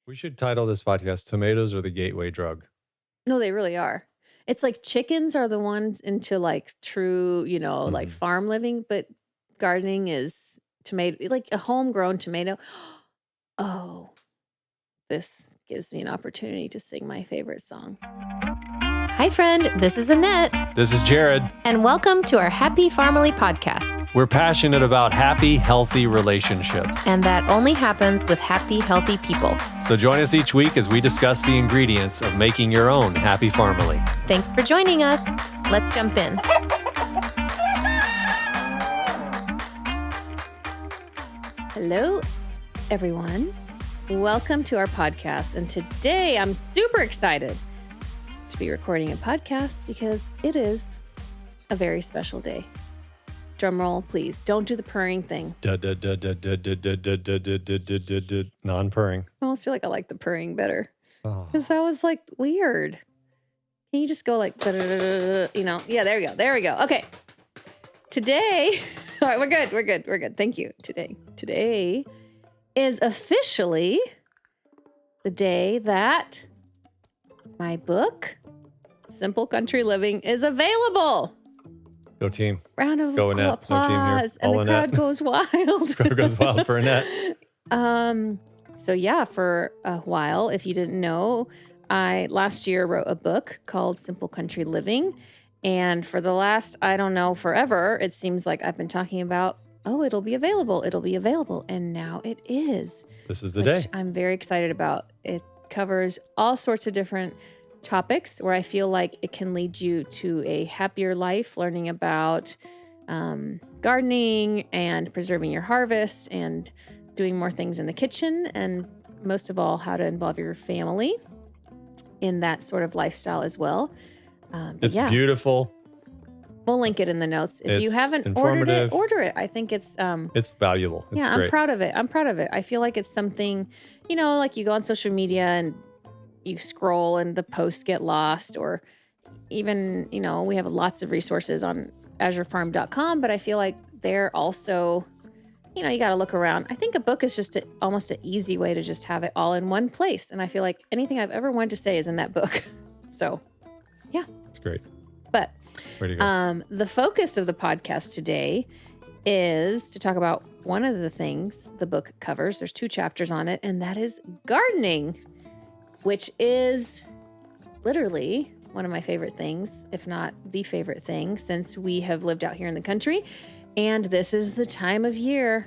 We should title this podcast Tomatoes Are the Gateway Drug. No, they really are. It's like chickens are the ones into like true, like farm living, but gardening is tomato, like a homegrown tomato. Oh, this gives me an opportunity to sing my favorite song. Hi, friend. This is Annette. This is Jared. And welcome to our Happy Farmily podcast. We're passionate about happy, healthy relationships. And that only happens with happy, healthy people. So join us each week as we discuss the ingredients of making your own happy farmily. Thanks for joining us. Let's jump in. Hello, everyone. Welcome to our podcast. And today I'm super excited to be recording a podcast because it is a very special day. Drum roll, please. Don't do the purring thing. Non-purring. I almost feel like I like the purring better because that was like weird. Can you just go like, Yeah, there we go. There we go. Okay. Today, all right, we're good. Thank you. Today is officially the day that my book, Simple Country Living, is available. Go team. Round of Go Annette. applause. No team here. And All the Annette. crowd goes wild. Crowd goes wild for Annette. So yeah, for a while, if you didn't know, I last year wrote a book called Simple Country Living. And for the last, I don't know, forever, it seems like I've been talking about, it'll be available. And now it is. This is the day. I'm very excited about. It covers all sorts of different topics where I feel like it can lead you to a happier life, learning about gardening and preserving your harvest and doing more things in the kitchen. And most of all, how to involve your family in that sort of lifestyle as well. It's beautiful. We'll link it in the notes. If you haven't order it. I think it's valuable. It's great. I'm proud of it. I feel like it's something, like you go on social media and you scroll and the posts get lost, or even, we have lots of resources on azurefarm.com, but I feel like they're also, you got to look around. I think a book is just almost an easy way to just have it all in one place. And I feel like anything I've ever wanted to say is in that book. So, yeah. It's great. But way to go. The focus of the podcast today is to talk about one of the things the book covers. There's 2 chapters on it, and that is gardening, which is literally one of my favorite things, if not the favorite thing, since we have lived out here in the country. And this is the time of year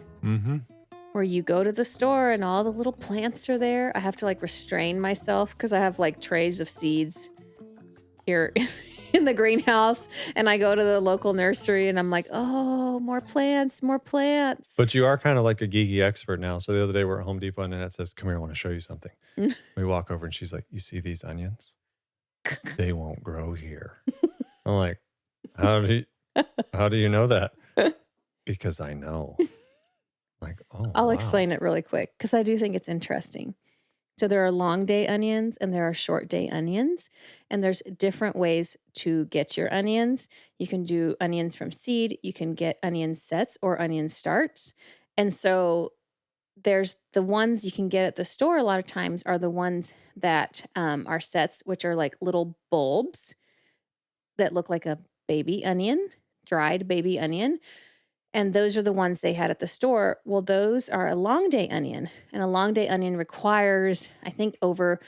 where you go to the store and all the little plants are there. I have to restrain myself because I have trays of seeds here in the greenhouse, and I go to the local nursery and I'm like, oh, more plants. But you are kind of like a geeky expert now. So the other day we're at Home Depot and Annette says, come here, I want to show you something. We walk over and she's like, you see these onions? They won't grow here. I'm like, how do you know that? Because I know. I'll explain it really quick because I do think it's interesting. So there are long day onions and there are short day onions, and there's different ways to get your onions. You can do onions from seed. You can get onion sets or onion starts. And so there's the ones you can get at the store a lot of times are the ones that are sets, which are like little bulbs that look like a baby onion, dried baby onion. And those are the ones they had at the store. Well, those are a long day onion. And a long day onion requires, I think, over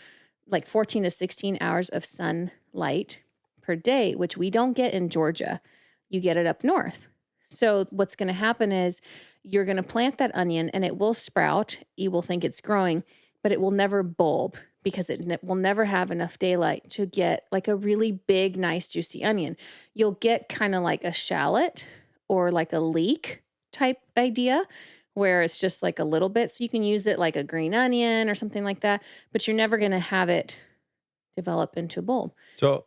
14 to 16 hours of sunlight per day, which we don't get in Georgia. You get it up north. So what's going to happen is you're going to plant that onion and it will sprout. You will think it's growing, but it will never bulb because it will never have enough daylight to get a really big, nice, juicy onion. You'll get kind of like a shallot or like a leek type idea where it's just a little bit. So you can use it like a green onion or something like that, but you're never going to have it develop into a bulb. So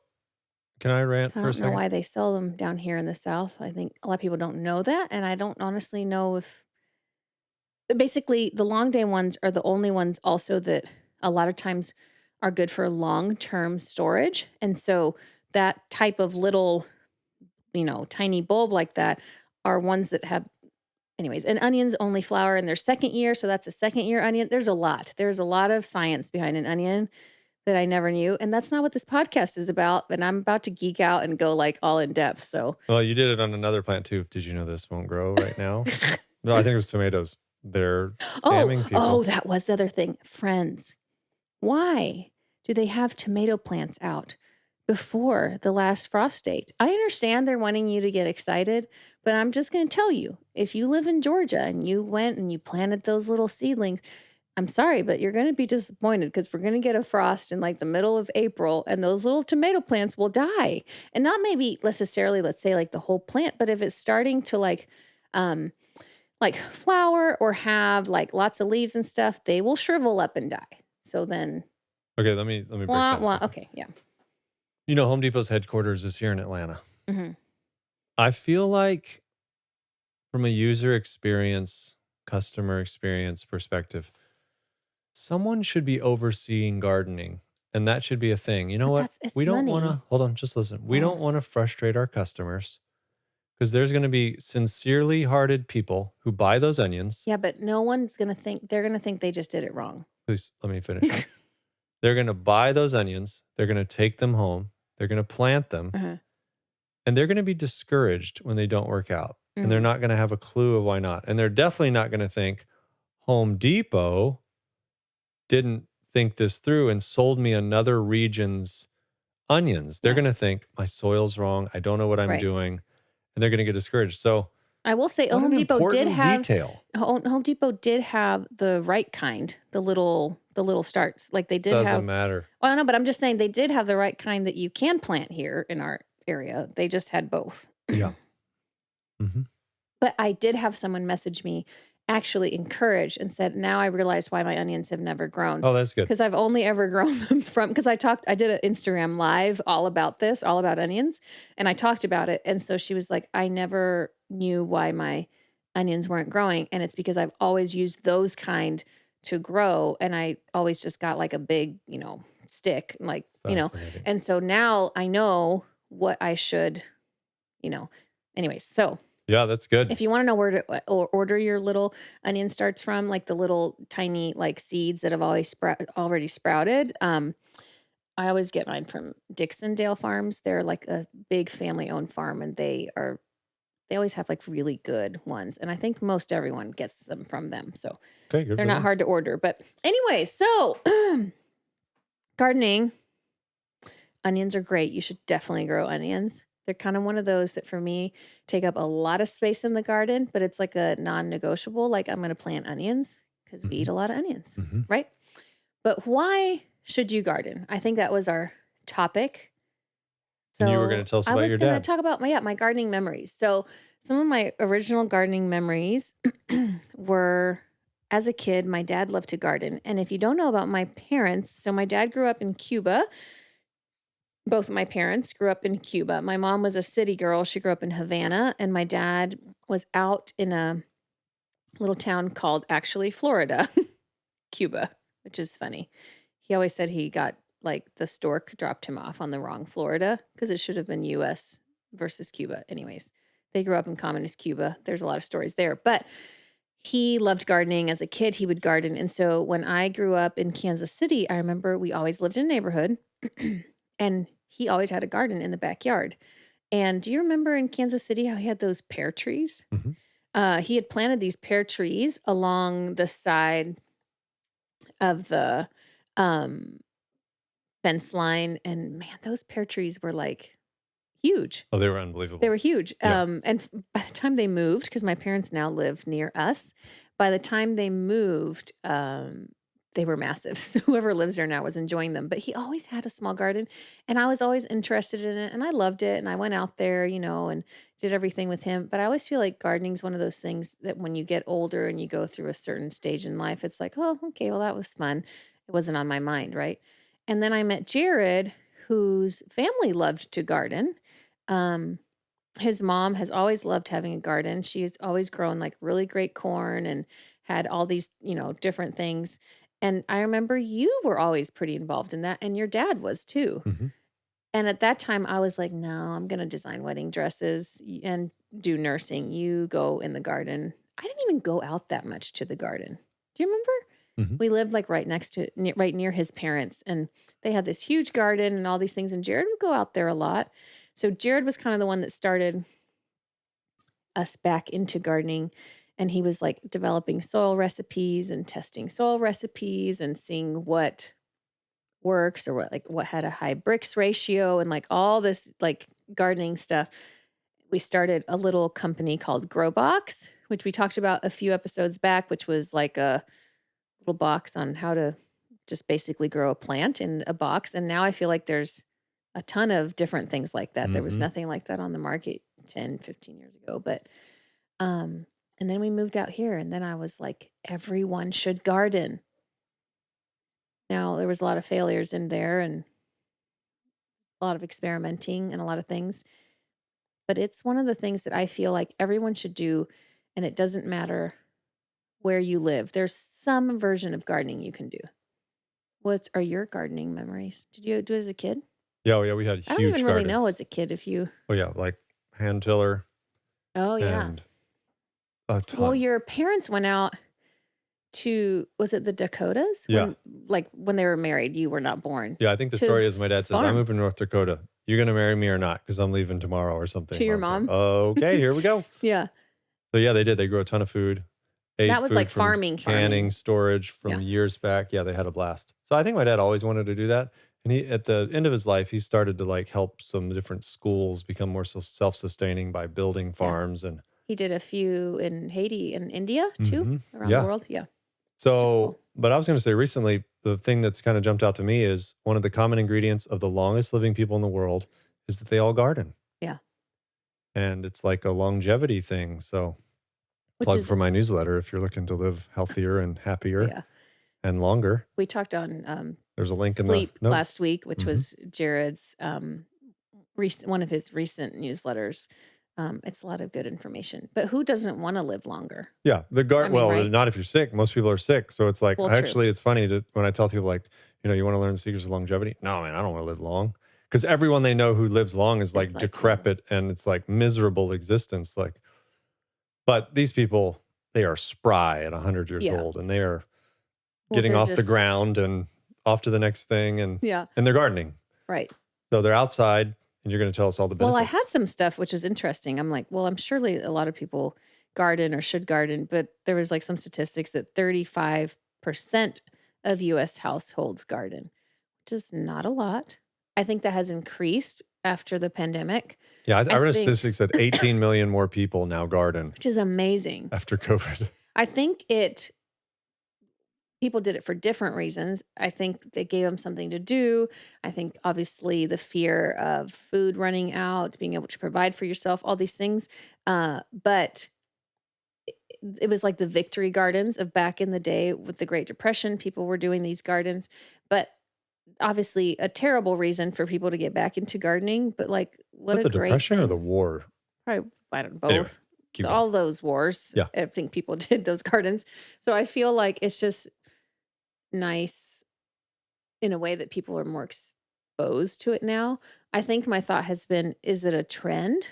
can I rant for a second? I don't know why they sell them down here in the South. I think a lot of people don't know that. And I don't honestly know if basically the long day ones are the only ones also that a lot of times are good for long-term storage. And so that type of little, tiny bulb like that are ones that have anyways, and onions only flower in their second year, so that's a second year onion. There's a lot. There's a lot of science behind an onion that I never knew, and that's not what this podcast is about, and I'm about to geek out and go, like, all in depth, so Well, you did it on another plant too. Did you know this won't grow right now? No, I think it was tomatoes. They're spamming Oh, people. that was the other thing. Friends, why do they have tomato plants out before the last frost date? I understand they're wanting you to get excited, but I'm just gonna tell you, if you live in Georgia and you went and you planted those little seedlings, I'm sorry, but you're gonna be disappointed because we're gonna get a frost in, like, the middle of April, and those little tomato plants will die. And not maybe necessarily, let's say, like, the whole plant, but if it's starting to, um, flower or have, like, lots of leaves and stuff, they will shrivel up and die. So then Okay, let me break wah, down wah. something. Okay, yeah. You know, Home Depot's headquarters is here in Atlanta. Mhm. I feel like from a user experience, customer experience perspective, someone should be overseeing gardening, and that should be a thing. You know But what? it's We don't want money. to, hold on, just listen. We Oh, don't want to frustrate our customers because there's going to be sincerely hearted people who buy those onions. yeah, but no one's gonna think they're gonna think they just did it wrong. Please let me finish. They're going to buy those onions, they're going to take them home, they're going to plant them, Uh-huh. and they're going to be discouraged when they don't work out. And they're Mhm. not going to have a clue of why not. And they're definitely not going to think Home Depot didn't think this through and sold me another region's onions. They're Yeah, going to think my soil's wrong. I don't know what I'm right. doing. And they're going to get discouraged. So, I will say what an important detail. Home Depot did have the right kind, the little starts. Like, they did Doesn't have matter. well, I don't know, but I'm just saying they did have the right kind that you can plant here in our area. They just had both. Yeah. Hmm. But I did have someone message me, actually encouraged, and said, "Now I realize why my onions have never grown, Oh, that's good. because I've only ever grown them from." Because I did an Instagram live all about this, all about onions, and I talked about it, and so she was like, "I never knew why my onions weren't growing, and it's because I've always used those kind to grow, and I always just got, like, a big, stick, like, Fascinating. and so now I know what I should, you know." Anyways, so Yeah, that's good. if you wanna know where to order your little onion starts from, like the little tiny, like, seeds that have already sprouted, I always get mine from Dixondale Farms. They're like a big family-owned farm, and they always have, like, really good ones, and I think most everyone gets them from them, so Okay, good they're for not them. hard to order, but anyway, so gardening, onions are great. You should definitely grow onions. They're kind of one of those that for me take up a lot of space in the garden, but it's like a non-negotiable. Like, I'm going to plant onions because we Hmm. eat a lot of onions, Hmm. right? But why should you garden? I think that was our topic. And you were going So to tell us I about was your going to dad. talk about my gardening memories. So some of my original gardening memories were, as a kid, my dad loved to garden. And if you don't know about my parents, so my dad grew up in Cuba. Both of my parents grew up in Cuba. My mom was a city girl. She grew up in Havana, and my dad was out in a little town called, actually, Florida, Cuba, which is funny. He always said he got, like, the stork dropped him off on the wrong Florida because it should have been US versus Cuba. Anyways, they grew up in communist Cuba. There's a lot of stories there, but he loved gardening. As a kid, he would garden. And so when I grew up in Kansas City, I remember we always lived in a neighborhood and he always had a garden in the backyard. And do you remember in Kansas City how he had those pear trees? Hmm. He had planted these pear trees along the side of the um, fence line. And man, those pear trees were like huge. Oh, they were They unbelievable. were huge, Yeah. and by the time they moved, because my parents now live near us, by the time they moved, they were massive, so whoever lives there now was enjoying them, but he always had a small garden, and I was always interested in it, and I loved it, and I went out there, and did everything with him, but I always feel like gardening's one of those things that when you get older and you go through a certain stage in life, it's like, "Oh, okay, well, that was fun." It wasn't on my mind, right? And then I met Jared, whose family loved to garden, um his mom has always loved having a garden. She's always grown like really great corn and had all these, different things. And I remember you were always pretty involved in that, and your dad was too. Hmm. And at that time, I was like, no, I'm going to design wedding dresses and do nursing. You go in the garden. I didn't even go out that much to the garden. Do you remember? Mhm. We lived like right next to, right near his parents, and they had this huge garden and all these things. And Jared would go out there a lot. So Jared was kind of the one that started us back into gardening. And he was like developing soil recipes and testing soil recipes and seeing what works or what had a high bricks ratio and like all this like gardening stuff. We started a little company called Grow Box, which we talked about a few episodes back, which was like a little box on how to just basically grow a plant in a box. And now I feel like there's a ton of different things like that. There was Mhm. nothing like that on the market 10, 15 years ago. But and then we moved out here and then I was like, everyone should garden. Now there was a lot of failures in there and a lot of experimenting and a lot of things. But it's one of the things that I feel like everyone should do. And it doesn't matter where you live. There's some version of gardening you can do. What are your gardening memories? Did you do it as a kid? Yeah, oh yeah, we had I don't huge even really know gardens. as a kid if you. Oh yeah, like hand tiller Oh, yeah. and a Well, ton. your parents went out to, was it the Dakotas? Yeah. When they were married, you were not born. Yeah, I think the To story is my dad says, "I'm farm moving to North Dakota. You gonna marry me or not? Because I'm leaving tomorrow or something." to your Mom's like, mom. "Okay, here we go." Yeah. So yeah, they did. They grew a ton of food, ate That was like food from farming. canning, storage from Yeah. years back. Yeah, they had a blast. So I think my dad always wanted to do that. And he, at the end of his life, he started to like help some different schools become more self-sustaining by building Yeah. farms and He did a few in Haiti and India too, around the yeah. world. Yeah. Super So, cool. but I was going to say recently, the thing that's kind of jumped out to me is one of the common ingredients of the longest living people in the world is that they all garden. Yeah. And it's like a longevity thing. So, Which plug is, for my newsletter if you're looking to live healthier and happier yeah. and longer. We talked on There's a link in the sleep notes. last week, which Mhm. was Jared's one of his recent newsletters. It's a lot of good information. But who doesn't want to live longer? Yeah, I mean, well, right? not if you're sick. Most people are sick. So it's like, Well, true. actually, it's funny to when I tell people like, you want to learn the secrets of longevity. No, man, I don't want to live long. Because everyone they know who lives long is It's like like, yeah. decrepit and it's like miserable existence. Like, but these people, they are spry at 100 years Yeah. old and they are Well, getting they're off the just, ground and off to the next thing yeah, and they're gardening. right. So they're outside and you're going to tell us all the Well, I benefits. had some stuff which was interesting. I'm like, well, I'm surely a lot of people garden or should garden, but there was like some statistics that 35% of US households garden, which is not a lot. I think that has increased after the pandemic. Yeah, I I read a think, statistic that 18 million more people now garden which is amazing. after COVID. I think people did it for different reasons. I think they gave them something to do. I think obviously the fear of food running out, being able to provide for yourself, all these things. But it was like the victory gardens of back in the day with the Great Depression. People were doing these gardens, but obviously a terrible reason for people to get back into gardening. But like, what But a the great depression or the thing! war? Probably, I don't know, Anyway, both. keep going. All those wars, Yeah. I think people did those gardens. So I feel like it's just nice in a way that people are more exposed to it now. I think my thought has been, is it a trend?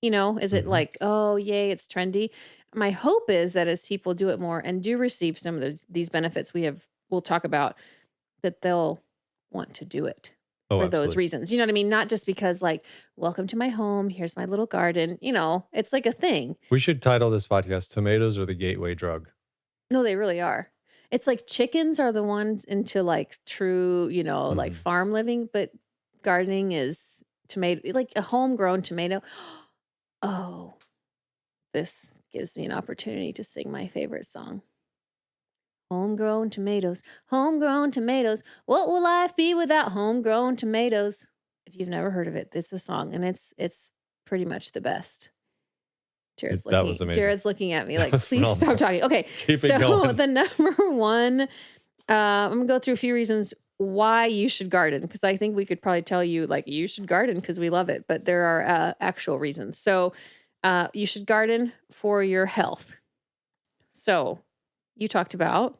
Is it Mhm. like, oh, yay, it's trendy? My hope is that as people do it more and do receive some of these benefits we'll talk about, that they'll want to do it Oh, for those absolutely. reasons. You know what I mean? Not just because like, welcome to my home, here's my little garden. It's like a thing. We should title this podcast "Tomatoes Are the Gateway Drug." No, they really are. It's like chickens are the ones into like true, like Mhm. farm living, but gardening is tomato, like a homegrown tomato. Oh, this gives me an opportunity to sing my favorite song. Homegrown tomatoes, homegrown tomatoes. What will life be without homegrown tomatoes? If you've never heard of it, it's a song and it's pretty much the best. That was amazing. Jared's looking at me That like, was please stop phenomenal. talking. Okay. Keep it So going. the number one, I'm gonna go through a few reasons why you should garden, because I think we could probably tell you like you should garden because we love it, but there are actual reasons. So you should garden for your health. So you talked about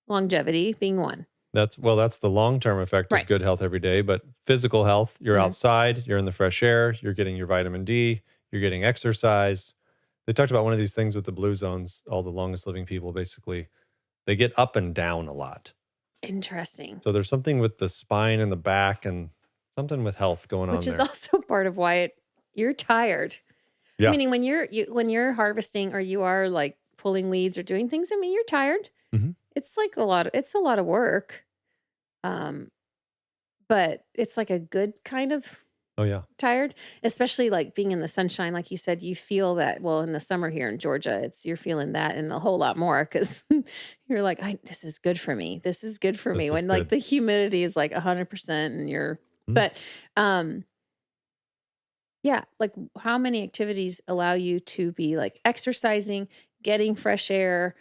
longevity being one. That's the long-term effect of Right. good health every day, but physical health, you're Mhm. outside, you're in the fresh air, you're getting your vitamin D, you're getting exercise. They talked about one of these things with the blue zones, all the longest living people, basically, they get up and down a lot. Interesting. So there's something with the spine and the back and something with health going on Which is there. also part of why you're tired. Yeah. Meaning when you're harvesting or you are like pulling weeds or doing things, I mean, you're tired. Mhm. It's like it's a lot of work. Um, but it's like a good kind of Oh, yeah. tired, especially like being in the sunshine. Like you said, you feel that. Well, in the summer here in Georgia, you're feeling that and a whole lot more because you're like, this is good for me. This is good for me. This is When like good. the humidity is like 100% and Mm. but um, yeah, like how many activities allow you to be like exercising, getting fresh air,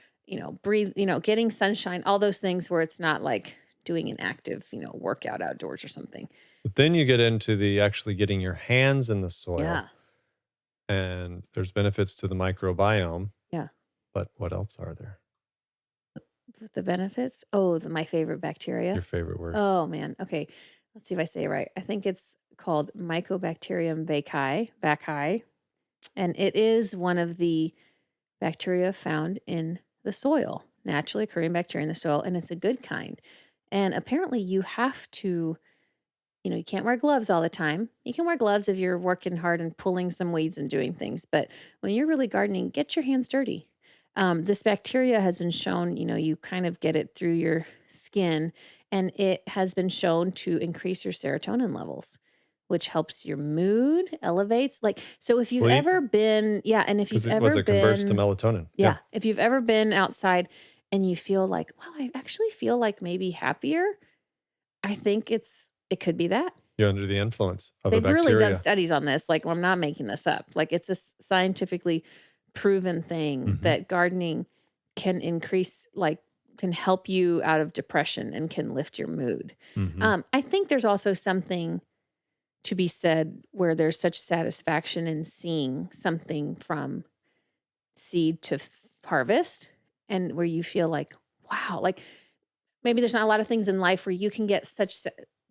breathe, getting sunshine, all those things where it's not like doing an active, workout outdoors or something. But then you get into the actually getting your hands in the soil, Yeah. and there's benefits to the microbiome, Yeah. but what else are there? With the benefits? Oh, my favorite bacteria. Your favorite word? Oh man. Okay. Let's see if I say it right. I think it's called Mycobacterium vaccae, and it is one of the bacteria found in the soil, naturally occurring bacteria in the soil, and it's a good kind. And apparently you have to, you can't wear gloves all the time. You can wear gloves if you're working hard and pulling some weeds and doing things, but when you're really gardening, get your hands dirty. This bacteria has been shown, you kind of get it through your skin, and it has been shown to increase your serotonin levels, which helps your mood, elevates. Like, so if you've Sleep? ever been, yeah, and if you've Because ever it converts to been, melatonin. Yeah. yeah, if you've ever been outside and you feel like, wow, I actually feel like maybe happier, I think it could be that. You're under the influence of a They've really done bacteria. studies on this. Like, I'm not making this up. Like, it's a scientifically proven thing Mhm. that gardening can increase, like, can help you out of depression and can lift your mood. Mhm. I think there's also something to be said where there's such satisfaction in seeing something from seed to harvest, and where you feel like, wow, like maybe there's not a lot of things in life where you can get such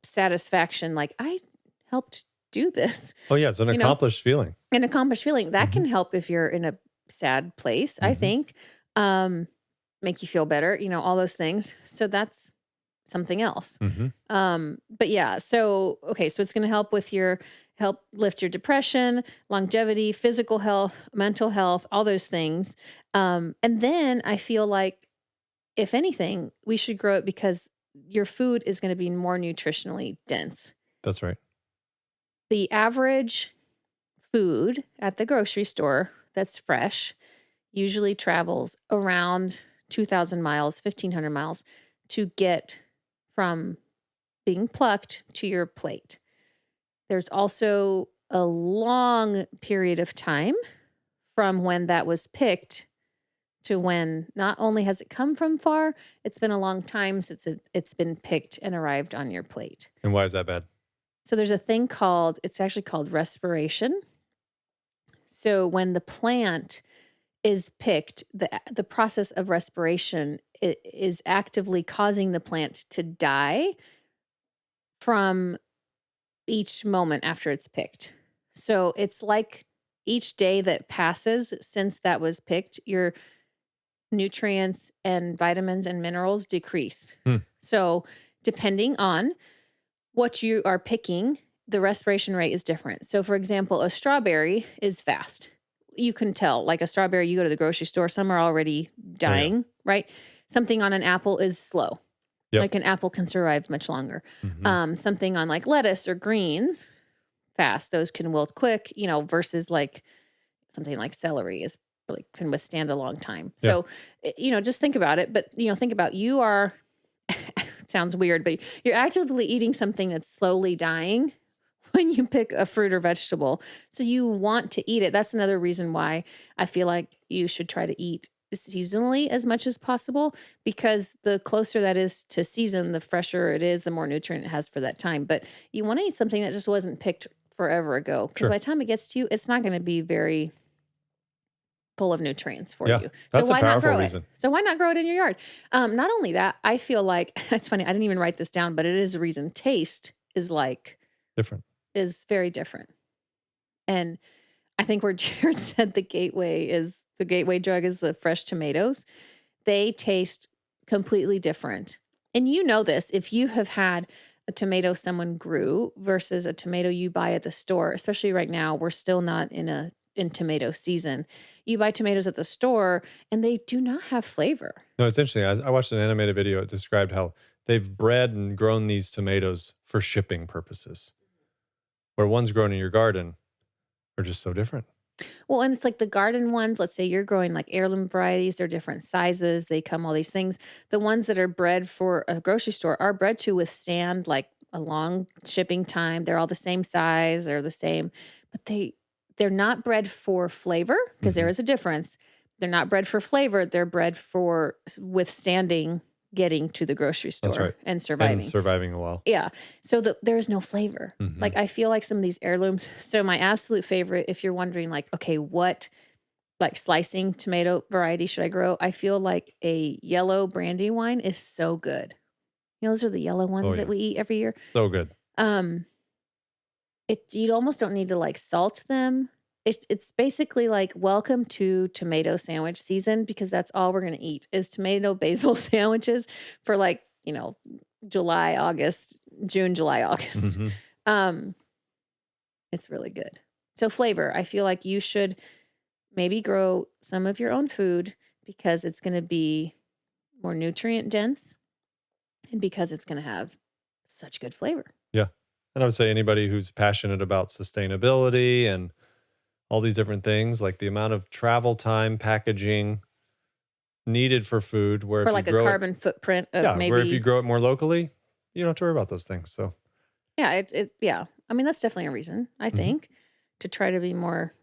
satisfaction. Like, I helped do this, Oh, yeah, it's an you know, accomplished feeling. an accomplished feeling that Mhm. can help if you're in a sad place, I Mhm. think, um, make you feel better, all those things. So that's something else. Mhm. But yeah, so okay, so it's going to help lift your depression, longevity, physical health, mental health, all those things. And then I feel like if anything, we should grow it because your food is going to be more nutritionally dense. That's right. The average food at the grocery store that's fresh usually travels around 2,000 miles, 1,500 miles to get from being plucked to your plate. There's also a long period of time from when that was picked to when not only has it come from far, it's been a long time since it's been picked and arrived on your plate. And why is that bad? So there's a thing it's actually called respiration. So when the plant is picked, the process of respiration is actively causing the plant to die from each moment after it's picked. So it's like each day that passes since that was picked, your nutrients and vitamins and minerals decrease. Hmm. So depending on what you are picking, the respiration rate is different. So for example, a strawberry is fast. You can tell, like a strawberry, you go to the grocery store, some are already Oh, yeah. dying, right? Something on an apple is slow. Yep. Like an apple can survive much longer. Mhm. Something on like lettuce or greens, fast. Those can wilt quick, versus like something like celery is really can withstand a long time. Yeah. So, just think about it. But, think about you are, sounds weird, but you're actively eating something that's slowly dying when you pick a fruit or vegetable. So you want to eat it. That's another reason why I feel like you should try to eat seasonally as much as possible, because the closer that is to season, the fresher it is, the more nutrient it has for that time. But you want to eat something that just wasn't picked forever ago, because Sure. by the time it gets to you, it's not going to be very full of nutrients for Yeah. you. So That's a why not powerful grow it? reason. So why not grow it in your yard? Not only that, I feel like it's funny. I didn't even write this down, but it is a reason. Taste is Different. very different. And I think where Jared said the gateway drug is the fresh tomatoes. They taste completely different. And you know this, if you have had a tomato someone grew versus a tomato you buy at the store, especially right now, we're still not in tomato season. You buy tomatoes at the store and they do not have flavor. No, it's interesting. I watched an animated video. It described how they've bred and grown these tomatoes for shipping purposes, where one's grown in your garden are just so different. Well, and it's like the garden ones, let's say you're growing like heirloom varieties, they're different sizes, they come all these things. The ones that are bred for a grocery store are bred to withstand like a long shipping time. They're all the same size, they're the same, but they're not bred for flavor because there Mhm. is a difference. They're not bred for flavor, they're bred for withstanding getting to the grocery That's store right. and And surviving. surviving a while. Yeah. So there's no flavor. Mhm. Like I feel like some of these heirlooms. So my absolute favorite, if you're wondering, like, okay, what like slicing tomato variety should I grow? I feel like a yellow brandy wine is so good. You know, those are the yellow Oh, ones that yeah. we eat every year. So good. Um, you almost don't need to like salt them. It's basically like welcome to tomato sandwich season because that's all we're gonna eat is tomato basil sandwiches for like, July, August, June, July, August. Mhm. Um, it's really good. So flavor, I feel like you should maybe grow some of your own food because it's going to be more nutrient dense and because it's going to have such good flavor. Yeah. And I would say anybody who's passionate about sustainability and all these different things, like the amount of travel time, packaging needed for food, where Or if you like a grow it, carbon footprint of yeah, where if you maybe, grow it more locally, you don't have to worry about those things. So, yeah, yeah. I mean, that's definitely a reason, I mhm. think, to try to be more,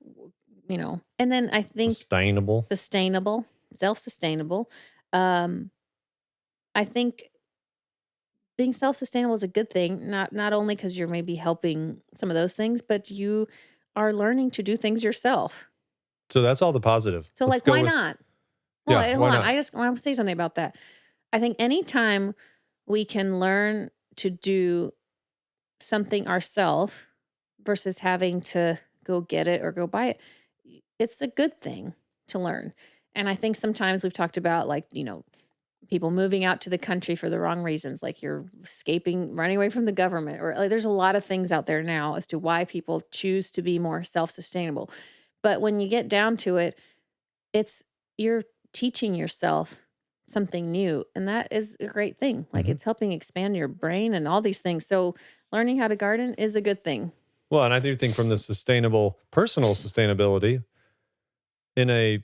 and then I think Sustainable. sustainable, self sustainable. Um, I think being self-sustainable is a good thing, not only because 'cause you're maybe helping some of those things, but you are learning to do things yourself. So that's all the positive. So, Let's like, go why with, not? Well, yeah, why hold on, not? I wanna say something about that. I think anytime we can learn to do something ourself versus having to go get it or go buy it, it's a good thing to learn. And I think sometimes we've talked about, like, people moving out to the country for the wrong reasons, like you're escaping, running away from the government, or like, there's a lot of things out there now as to why people choose to be more self-sustainable. But when you get down to it, it's you're teaching yourself something new, and that is a great thing. Like Mhm. it's helping expand your brain and all these things. So learning how to garden is a good thing. Well, and I do think from the sustainable, personal sustainability, in a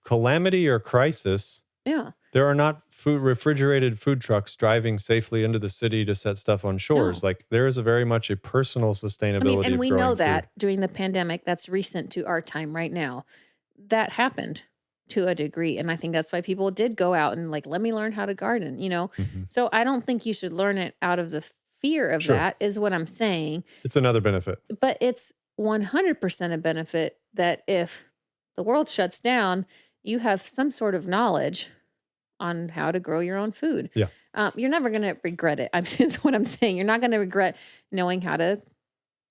calamity or crisis, Yeah. there are not refrigerated food trucks driving safely into the city to set stuff on shores. No. Like there is a very much a personal I mean, sustainability and of we know growing food. that during the pandemic, that's recent to our time right now. That happened to a degree, and I think that's why people did go out and like, "Let me learn how to garden." Mhm. So I don't think you should learn it out of the fear of Sure. that is what I'm saying, It's another benefit. but it's 100% a benefit that if the world shuts down, you have some sort of knowledge on how to grow your own food. Yeah. You're never gonna regret it. Is what I'm saying. You're not gonna regret knowing how to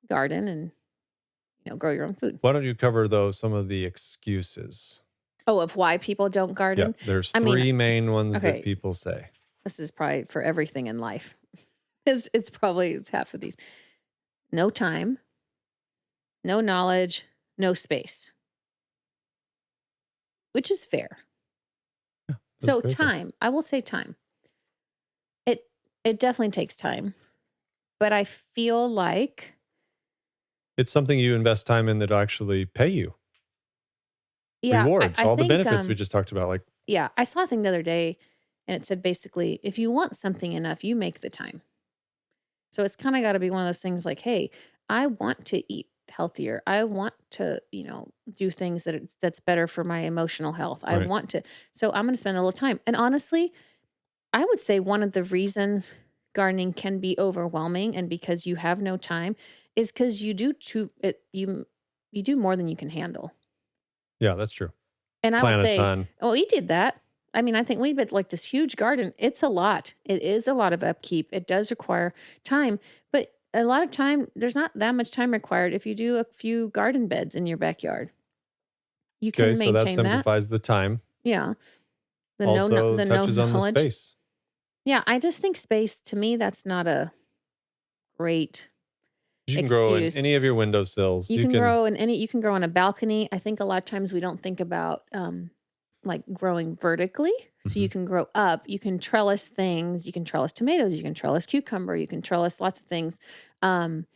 garden and, grow your own food. Why don't you cover those some of the excuses? Oh, of why people don't Yeah, garden? there's I mean, 3 main ones that okay, people say. this is probably for everything in life. It's half of these. No time, no knowledge, no space, which is fair. That's So very fair. time, I will say time. It it definitely takes time, but I feel like It's something you invest time in that'll actually pay you. yeah, I, Rewards, I all the think benefits we just talked about, like, yeah, I saw a thing the other day and it said basically if you want something enough, you make the time. So it's kind of got to be one of those things like, hey, I want to eat healthier. I want to, do things that's better for my emotional health. I right. want to. So I'm going to spend a little time. And honestly, I would say one of the reasons gardening can be overwhelming and because you have no time is cuz you do too it you do more than you can handle. Yeah, that's true. And I will Plan a say, ton. well, we did that. I mean, I think we've had like this huge garden. It's a lot. It is a lot of upkeep. It does require time, but a lot of time, there's not that much time required if you do a few garden beds in your backyard. You Okay, can so that maintain that. simplifies the time. Yeah. Also The no touches on the knowledge. space. Yeah, I just think space to me, that's not a great You can grow in excuse. any of your windowsills. You You can can grow in any you can grow on a balcony. I think a lot of times we don't think about, like, growing vertically. So you Mhm, can grow up, you can trellis things, you can trellis tomatoes, you can trellis cucumber, you can trellis lots of things. Um,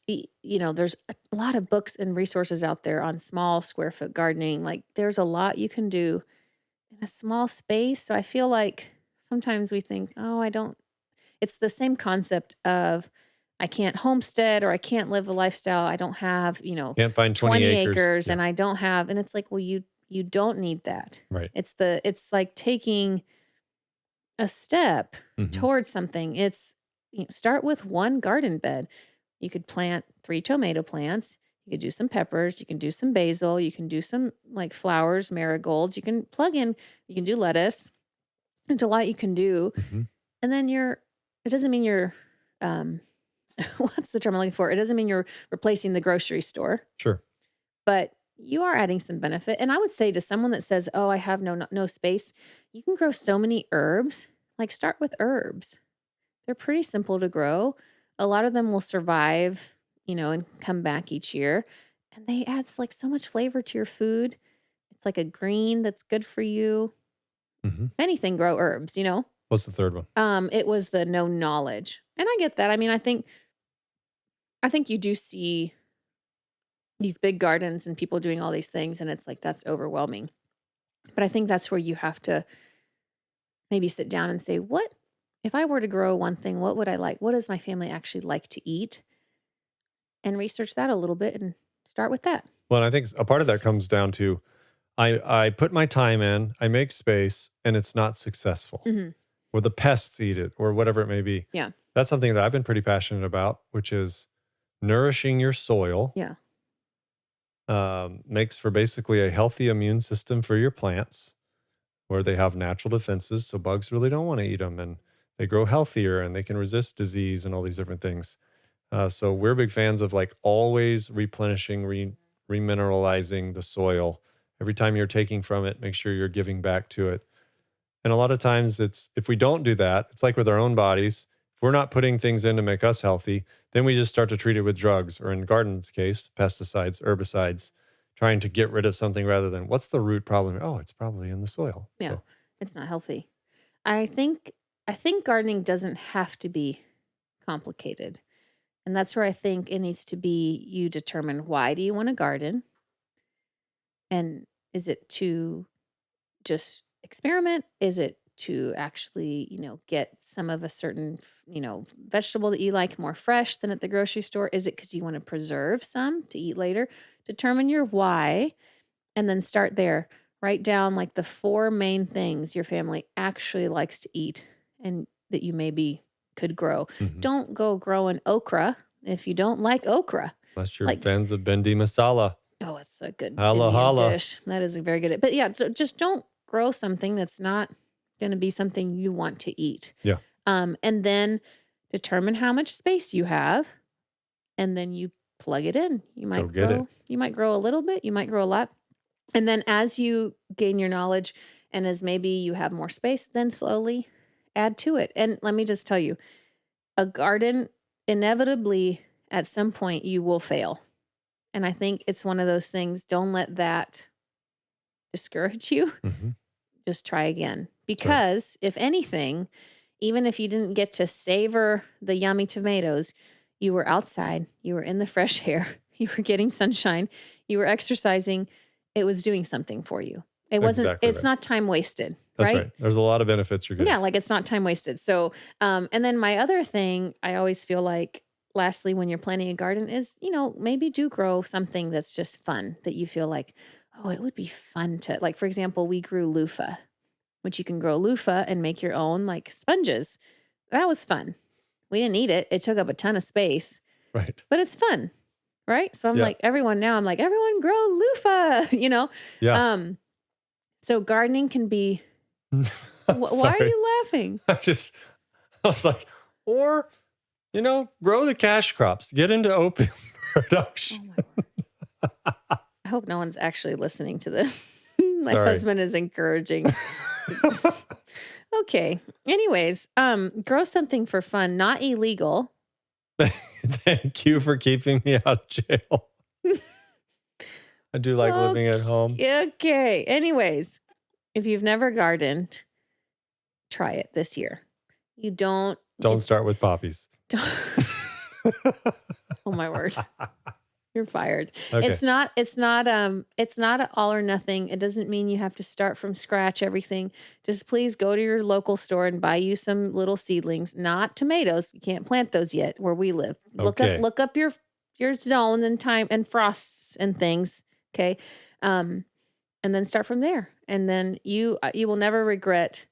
there's a lot of books and resources out there on small square foot gardening. Like, there's a lot you can do in a small space. So I feel like sometimes we think, "Oh, I don't." It's the same concept of I can't homestead or I can't live a lifestyle. I don't have, can't find 20 20 acres. acres Yeah, and I don't have, and it's like, well, you don't need that. right. It's like taking a step Mhm, towards something. It's start with one garden bed. You could plant 3 tomato plants. You could do some peppers, you can do some basil, you can do some like flowers, marigolds, you can plug in, you can do lettuce. It's a lot you can do. mhm. And then it doesn't mean you're um what's the term I'm looking for? It doesn't mean you're replacing the grocery store, Sure. but you are adding some benefit. And I would say to someone that says, "Oh, I have no space," you can grow so many herbs. Like, start with herbs. They're pretty simple to grow. A lot of them will survive, and come back each year. And they add like so much flavor to your food. It's like a green that's good for you. Mhm. If anything, grow herbs. What's the third one? It was the no knowledge. And I get that. I mean, I think you do see these big gardens and people doing all these things, and it's like that's overwhelming. But I think that's where you have to maybe sit down and say, what if I were to grow one thing, what would I like? What does my family actually like to eat? And research that a little bit and start with that. Well, I think a part of that comes down to I put my time in, I make space, and it's not successful, Hmm. or the pests eat it, or whatever it may be. Yeah. That's something that I've been pretty passionate about, which is nourishing your soil. Yeah. Makes for basically a healthy immune system for your plants, where they have natural defenses, so bugs really don't want to eat them, and they grow healthier and they can resist disease and all these different things. So we're big fans of like always replenishing, remineralizing the soil. Every time you're taking from it, make sure you're giving back to it. And a lot of times it's if we don't do that, it's like with our own bodies. If we're not putting things in to make us healthy, then we just start to treat it with drugs, or in garden's case, pesticides, herbicides, trying to get rid of something rather than what's the root problem? Oh, it's probably in the soil. Yeah. So It's not healthy. I think I think gardening doesn't have to be complicated. And that's where I think it needs to be you determine, why do you want to garden? And is it to just experiment? Is it to actually, get some of a certain, vegetable that you like more fresh than at the grocery store? Is it because you want to preserve some to eat later? Determine your why and then start there. Write down like the 4 main things your family actually likes to eat and that you maybe could grow. mhm. Don't go growing okra if you don't like okra. Unless you're Like, fans of Bendi masala, oh, it's a good holla Indian holla. dish. That is a very good. But yeah, so just don't grow something that's not going to be something you want to eat. Yeah, And then determine how much space you have, and then you plug it in. go get it. You might grow a little bit, you might grow a lot. And then as you gain your knowledge and as maybe you have more space, then slowly add to it. And let me just tell you, a garden, inevitably at some point you will fail. And I think it's one of those things, don't let that discourage you. Mhm. Just try again. That's right. Because if anything, even if you didn't get to savor the yummy tomatoes, you were outside, you were in the fresh air, you were getting sunshine, you were exercising. It was doing something for you. Exactly It's right. not time wasted, That's right? right. There's a lot of benefits you're Yeah, getting. like it's not time wasted. So, and then my other thing, I always feel like, lastly, when you're planting a garden is, maybe do grow something that's just fun that you feel like, oh, it would be fun to, like, for example, we grew loofah, which you can grow loofah and make your own like sponges. That was fun. We didn't eat it. It took up a ton of space, Right. but it's fun. Right. So Yeah. I'm like, everyone grow loofah, Yeah. Um, so gardening can be, I'm why are sorry. you laughing? I was like, or You know, grow the cash crops. Get into opium production. Oh my word. I hope no one's actually listening to this. My Sorry. husband is encouraging. Okay. Anyways, grow something for fun, not illegal. Thank you for keeping me out of jail. I do like living at home. Okay. Anyways, if you've never gardened, try it this year. You don't start with poppies. Oh my word. You're fired. Okay. It's not an all or nothing. It doesn't mean you have to start from scratch everything. Just please go to your local store and buy you some little seedlings, not tomatoes. You can't plant those yet where we live. Look up your zone and time and frosts and things. Okay. And then start from there. And then you will never regret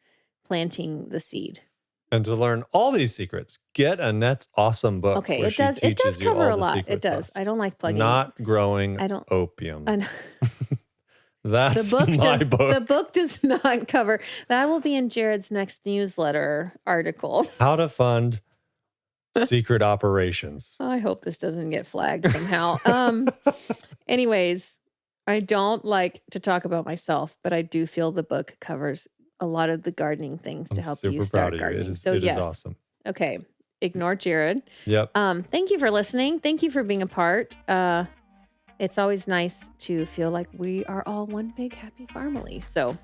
planting the seed. And to learn all these secrets, get Annette's awesome book. Okay, it does cover a lot. It does. I don't like plugging. Not growing opium. That's book. The book does not cover. That will be in Jared's next newsletter article. How to fund secret operations. I hope this doesn't get flagged somehow. Anyways, I don't like to talk about myself, but I do feel the book covers a lot of the gardening things to help you start gardening. It is awesome. Okay. Ignore Jared. Yep. Thank you for listening. Thank you for being a part. It's always nice to feel like we are all one big happy family. So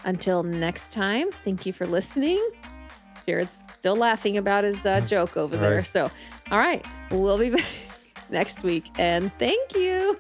until next time, thank you for listening. Jared's still laughing about his joke over there. So, all right, we'll be back next week. And thank you.